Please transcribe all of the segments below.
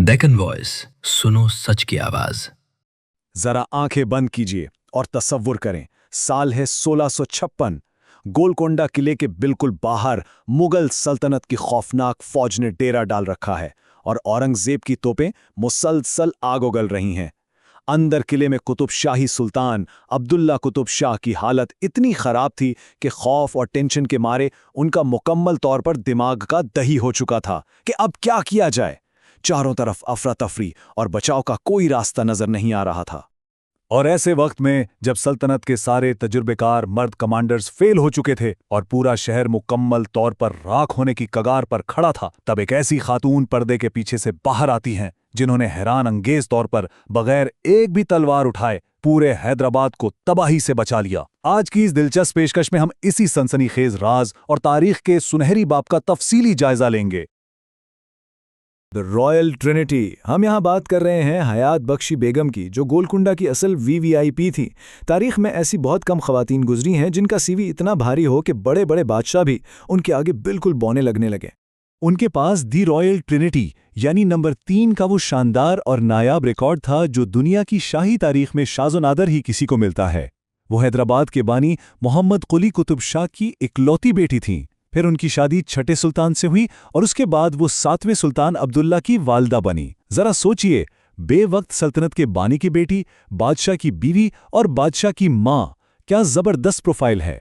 Deccan voice, सुनो सच की आवाज। जरा आंखें बंद कीजिए और तसव्वुर करें, साल है 1656। गोलकोंडा किले के बिल्कुल बाहर मुगल सल्तनत की खौफनाक फौज ने डेरा डाल रखा है और औरंगजेब की तोपें मुसलसल आग उगल रही हैं। अंदर किले में कुतुब शाही सुल्तान अब्दुल्ला कुतुब शाह की हालत इतनी खराब थी कि खौफ और टेंशन के मारे उनका मुकम्मल तौर पर दिमाग का दही हो चुका था कि अब क्या किया जाए। चारों तरफ अफरा तफरी और बचाव का कोई रास्ता नजर नहीं आ रहा था। और ऐसे वक्त में जब सल्तनत के सारे तजुर्बेकार मर्द कमांडर्स फेल हो चुके थे और पूरा शहर मुकम्मल तौर पर राख होने की कगार पर खड़ा था, तब एक ऐसी खातून पर्दे के पीछे से बाहर आती हैं जिन्होंने हैरान अंगेज तौर पर बगैर एक भी तलवार उठाए पूरे हैदराबाद को तबाही से बचा लिया। आज की इस दिलचस्प पेशकश में हम इसी सनसनीखेज राज और तारीख के सुनहरी बाब का तफसीली जायजा लेंगे। The royal Trinity. हम यहाँ बात कर रहे हैं हयात बख्शी बेगम की, जो गोलकुंडा की असल वीवीआईपी थी। तारीख में ऐसी बहुत कम खवातीन गुजरी हैं जिनका सीवी इतना भारी हो कि बड़े बड़े बादशाह भी उनके आगे बिल्कुल बौने लगने लगे। उनके पास दी रॉयल ट्रिनिटी यानी नंबर 3 का वो शानदार और नायाब रिकॉर्ड था जो दुनिया की शाही तारीख में शाज़ो नादर ही किसी को मिलता है। वो हैदराबाद के बानी मोहम्मद कुली कुतुब शाह की इकलौती बेटी थीं। फिर उनकी शादी छठे सुल्तान से हुई और उसके बाद वो 7वें सुल्तान अब्दुल्ला की वालदा बनी। जरा सोचिए, बेवक्त सल्तनत के बानी की बेटी, बादशाह की बीवी और बादशाह की माँ, क्या जबरदस्त प्रोफाइल है।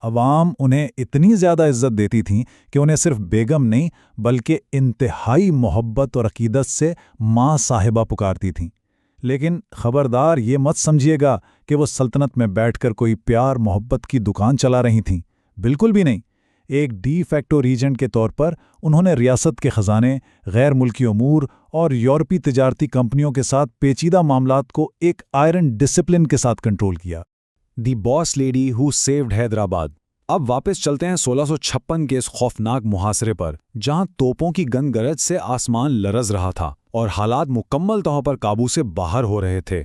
अवाम उन्हें इतनी ज्यादा इज्जत देती थी कि उन्हें सिर्फ बेगम नहीं बल्कि इंतहाई मोहब्बत और अकीदत से माँ साहिबा पुकारती थीं। लेकिन खबरदार ये मत समझिएगा कि वो सल्तनत में बैठकर कोई प्यार मोहब्बत की दुकान चला रही थीं, बिल्कुल भी नहीं। एक डी फैक्टो रीजेंट के तौर पर उन्होंने रियासत के खजाने, गैर मुल्की अमूर और यूरोपीय तिजारती कंपनियों के साथ पेचीदा मामलात को एक आयरन डिसिप्लिन के साथ कंट्रोल किया। The boss lady who saved Hyderabad. अब वापस चलते हैं 1656 के इस खौफनाक मुहासरे पर, जहां तोपों की गनगरज से आसमान लरज रहा था और हालात मुकम्मल तौर पर काबू से बाहर हो रहे थे।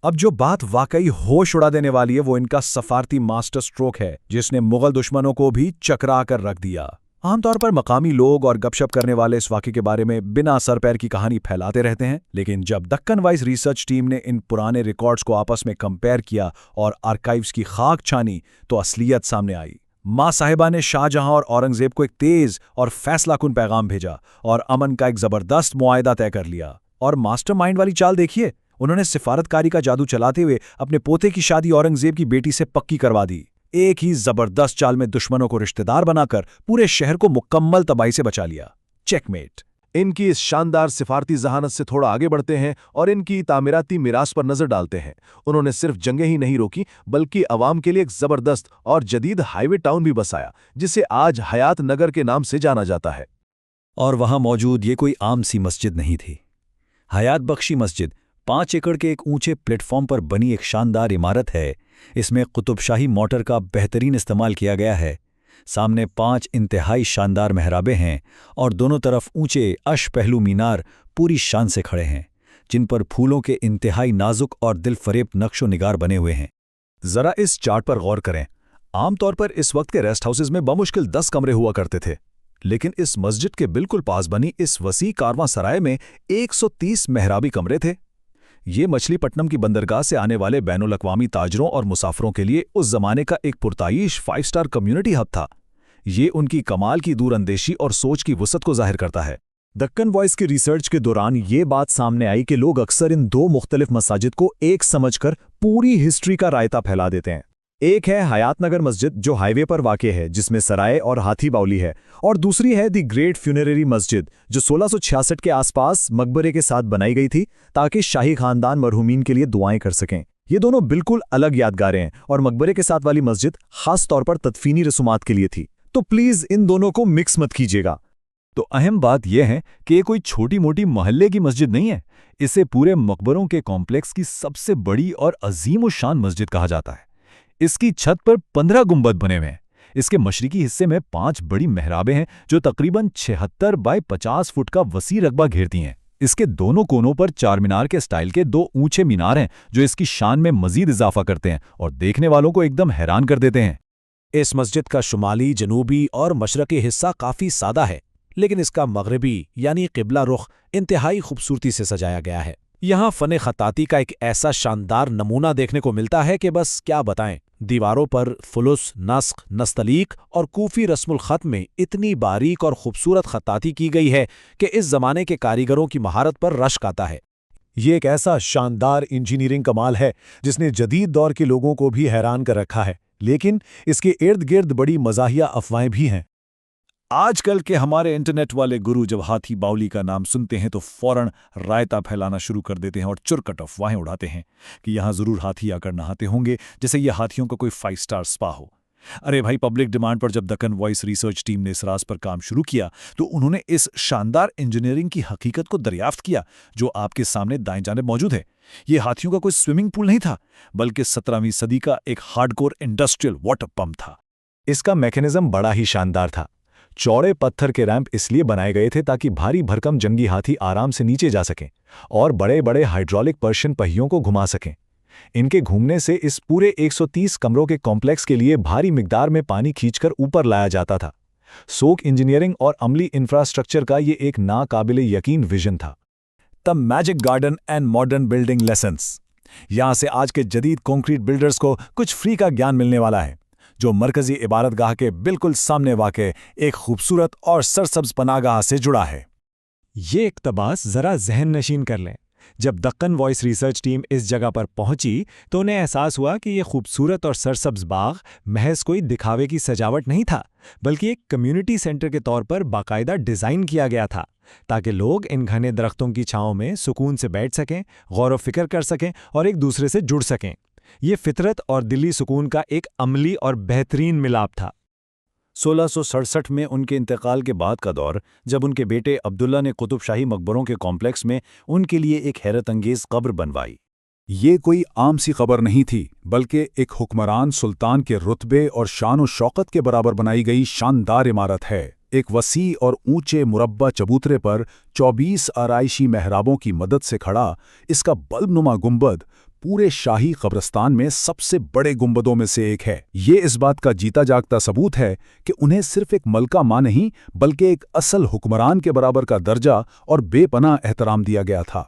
अब जो बात वाकई होश उड़ा देने वाली है वो इनका सफारती मास्टर स्ट्रोक है, जिसने मुगल दुश्मनों को भी चकरा कर रख दिया। आमतौर पर मकामी लोग और गपशप करने वाले इस वाक़े के बारे में बिना सर पैर की कहानी फैलाते रहते हैं, लेकिन जब दक्कन वाइस रिसर्च टीम ने इन पुराने रिकॉर्ड्स को आपस में कंपेयर किया और आर्काइव्स की खाक छानी तो असलियत सामने आई। माँ साहिबा ने शाहजहां और औरंगजेब को एक तेज और फैसलाकुन पैगाम भेजा और अमन का एक जबरदस्त मुआहदा तय कर लिया। और मास्टरमाइंड वाली चाल देखिए, उन्होंने सिफारतकारी का जादू चलाते हुए अपने पोते की शादी औरंगजेब की बेटी से पक्की करवा दी। एक ही जबरदस्त चाल में दुश्मनों को रिश्तेदार बनाकर पूरे शहर को मुकम्मल तबाही से बचा लिया। चेकमेट। इनकी इस शानदार सिफारती जहानत से थोड़ा आगे बढ़ते हैं और इनकी तामीराती मिरास पर नजर डालते हैं। उन्होंने सिर्फ जंगें ही नहीं रोकी बल्कि अवाम के लिए एक जबरदस्त और जदीद हाईवे टाउन भी बसाया, जिसे आज हयात नगर के नाम से जाना जाता है। और वहां मौजूद ये कोई आम सी मस्जिद नहीं थी। हयात बख्शी मस्जिद 5 एकड़ के एक ऊंचे प्लेटफॉर्म पर बनी एक शानदार इमारत है। इसमें कुतुबशाही मोटर का बेहतरीन इस्तेमाल किया गया है। सामने 5 इंतहाई शानदार मेहराबें हैं और दोनों तरफ ऊंचे अशपहलू मीनार पूरी शान से खड़े हैं, जिन पर फूलों के इंतहाई नाजुक और दिलफरेब नक्शो निगार बने हुए हैं। जरा इस चार्ट पर गौर करें। आमतौर पर इस वक्त के रेस्ट हाउसेज में बमुश्किल 10 कमरे हुआ करते थे, लेकिन इस मस्जिद के बिल्कुल पास बनी इस वसी कारवां सराय में 130 मेहराबी कमरे थे। ये मछलीपट्टनम की बंदरगाह से आने वाले बैनुल अक़वामी ताजरों और मुसाफिरों के लिए उस जमाने का एक पुरताईश 5 स्टार कम्युनिटी हब था। ये उनकी कमाल की दूरअंदेशी और सोच की वुसअत को जाहिर करता है। दक्कन वॉइस की रिसर्च के दौरान ये बात सामने आई कि लोग अक्सर इन 2 मुख्तलिफ मसाजिद को एक समझकर पूरी हिस्ट्री का रायता फैला देते हैं। एक है हयात नगर मस्जिद, जो हाईवे पर वाक़ है, जिसमें सराय और हाथी बावली है, और दूसरी है दी ग्रेट फ्यूनररी मस्जिद, जो 1666 के आसपास मकबरे के साथ बनाई गई थी ताकि शाही खानदान मरहूमीन के लिए दुआएं कर सकें। ये दोनों बिल्कुल अलग यादगारें हैं और मकबरे के साथ वाली मस्जिद खास तौर पर तदफीनी रसूमात के लिए थी, तो प्लीज़ इन दोनों को मिक्स मत कीजिएगा। तो अहम बात यह है कि ये कोई छोटी मोटी मोहल्ले की मस्जिद नहीं है। इसे पूरे मकबरों के कॉम्प्लेक्स की सबसे बड़ी और अजीम शान मस्जिद कहा जाता है। इसकी छत पर 15 गुंबद बने हुए हैं। इसके मशरिकी हिस्से में 5 बड़ी मेहराबें हैं जो तकरीबन 76 बाय 50 फुट का वसी रकबा घेरती हैं। इसके दोनों कोनों पर 4 मीनार के स्टाइल के 2 ऊंचे मीनार हैं जो इसकी शान में मजीद इजाफा करते हैं और देखने वालों को एकदम हैरान कर देते हैं। इस मस्जिद का शुमाली, जनूबी और मशरकी हिस्सा काफ़ी सादा है, لیکن اس کا مغربی یعنی قبلہ رخ انتہائی خوبصورتی سے سجایا گیا ہے۔ یہاں فن خطاطی کا ایک ایسا شاندار نمونہ دیکھنے کو ملتا ہے کہ بس کیا بتائیں۔ دیواروں پر فلس، نسق، نستعلیق اور کوفی رسم الخط میں اتنی باریک اور خوبصورت خطاطی کی گئی ہے کہ اس زمانے کے کاریگروں کی مہارت پر رشک آتا ہے۔ یہ ایک ایسا شاندار انجینئرنگ کمال ہے جس نے جدید دور کے لوگوں کو بھی حیران کر رکھا ہے، لیکن اس کے ارد گرد بڑی مزاحیہ افواہیں بھی ہیں۔ آج کل کے ہمارے انٹرنیٹ والے گرو جب ہاتھی باؤلی کا نام سنتے ہیں تو فوراً رائتا پھیلانا شروع کر دیتے ہیں اور چرکٹ افواہیں اڑاتے ہیں کہ یہاں ضرور ہاتھی آ کر نہاتے ہوں گے، جیسے یہ ہاتھیوں کا کوئی 5 اسٹار سپا ہو۔ ارے بھائی، پبلک ڈیمانڈ پر جب دکن وائس ریسرچ ٹیم نے اس راز پر کام شروع کیا تو انہوں نے اس شاندار انجینئرنگ کی حقیقت کو دریافت کیا جو آپ کے سامنے دائیں جانب موجود ہے۔ یہ ہاتھیوں کا کوئی سوئمنگ پول نہیں تھا، بلکہ 17ویں صدی کا ایک hard core industrial water pump تھا۔ اس کا میکینزم بڑا ہی شاندار تھا۔ چوڑے پتھر کے ریمپ اس لیے بنائے گئے تھے تاکہ بھاری بھرکم جنگی ہاتھی آرام سے نیچے جا سکیں اور بڑے بڑے ہائیڈرولک پرشین پہیوں کو گھما سکیں۔ ان کے گھومنے سے اس پورے 130 کمروں کے کمپلیکس کے لیے بھاری مقدار میں پانی کھینچ کر اوپر لایا جاتا تھا۔ سوک انجینئرنگ اور عملی انفراسٹرکچر کا یہ ایک ناقابل یقین ویژن تھا۔ The magic garden and modern building lessons. یہاں سے آج کے جدید کنکریٹ بلڈرز کو کچھ فری کا گیان ملنے والا ہے، جو مرکزی عبادت گاہ کے بالکل سامنے واقع ایک خوبصورت اور سرسبز پناہ گاہ سے جڑا ہے۔ یہ اقتباس ذرا ذہن نشین کر لیں۔ جب دکن وائس ریسرچ ٹیم اس جگہ پر پہنچی تو انہیں احساس ہوا کہ یہ خوبصورت اور سرسبز باغ محض کوئی دکھاوے کی سجاوٹ نہیں تھا، بلکہ ایک کمیونٹی سینٹر کے طور پر باقاعدہ ڈیزائن کیا گیا تھا تاکہ لوگ ان گھنے درختوں کی چھاؤں میں سکون سے بیٹھ سکیں، غور و فکر کر سکیں اور ایک دوسرے سے جڑ سکیں۔ یہ فطرت اور دلی سکون کا ایک عملی اور بہترین ملاپ تھا۔ 1667 میں ان کے انتقال کے بعد کا دور، جب ان کے بیٹے عبداللہ نے قطب شاہی مقبروں کے کمپلیکس میں ان کے لیے ایک حیرت انگیز قبر بنوائی۔ یہ کوئی عام سی قبر نہیں تھی، بلکہ ایک حکمران سلطان کے رتبے اور شان و شوکت کے برابر بنائی گئی شاندار عمارت ہے۔ ایک وسیع اور اونچے مربع چبوترے پر 24 آرائشی محرابوں کی مدد سے کھڑا اس کا بلب نما گنبد پورے شاہی قبرستان میں سب سے بڑے گنبدوں میں سے ایک ہے۔ یہ اس بات کا جیتا جاگتا ثبوت ہے کہ انہیں صرف ایک ملکہ ماں نہیں بلکہ ایک اصل حکمران کے برابر کا درجہ اور بے پناہ احترام دیا گیا تھا۔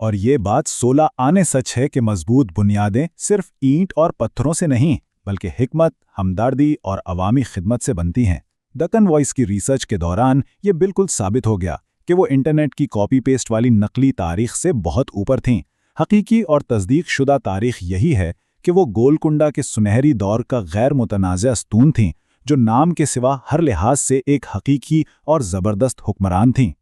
اور یہ بات 16 آنے سچ ہے کہ مضبوط بنیادیں صرف اینٹ اور پتھروں سے نہیں بلکہ حکمت، ہمدردی اور عوامی خدمت سے بنتی ہیں۔ دکن وائس کی ریسرچ کے دوران یہ بالکل ثابت ہو گیا کہ وہ انٹرنیٹ کی کاپی پیسٹ والی نقلی تاریخ سے بہت اوپر تھیں۔ حقیقی اور تصدیق شدہ تاریخ یہی ہے کہ وہ گولکنڈہ کے سنہری دور کا غیر متنازع ستون تھیں، جو نام کے سوا ہر لحاظ سے ایک حقیقی اور زبردست حکمران تھیں۔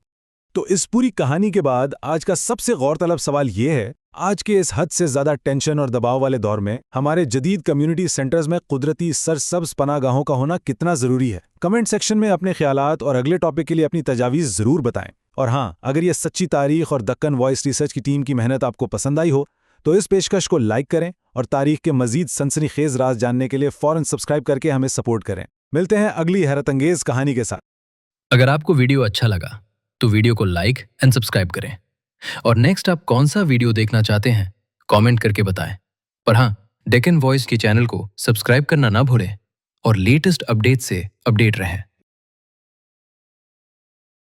تو اس پوری کہانی کے بعد آج کا سب سے غور طلب سوال یہ ہے، آج کے اس حد سے زیادہ ٹینشن اور دباؤ والے دور میں ہمارے جدید کمیونٹی سینٹرز میں قدرتی سرسبز پناہ گاہوں کا ہونا کتنا ضروری ہے؟ کمنٹ سیکشن میں اپنے خیالات اور اگلے ٹاپک کے لیے اپنی تجاویز ضرور بتائیں۔ اور ہاں، اگر یہ سچی تاریخ اور دکن وائس ریسرچ کی ٹیم کی محنت آپ کو پسند آئی ہو تو اس پیشکش کو لائک کریں اور تاریخ کے مزید سنسنی خیز راز جاننے کے لیے فوراً سبسکرائب کر کے ہمیں سپورٹ کریں۔ ملتے ہیں اگلی حیرت انگیز کہانی کے ساتھ۔ اگر آپ کو ویڈیو اچھا لگا تو ویڈیو کو لائک اینڈ سبسکرائب کریں، اور نیکسٹ آپ کون سا ویڈیو دیکھنا چاہتے ہیں کامنٹ کر کے بتائیں۔ اور ہاں، دکن وائس کی چینل کو سبسکرائب کرنا نہ بھولیں اور لیٹسٹ اپڈیٹ سے اپڈیٹ رہیں۔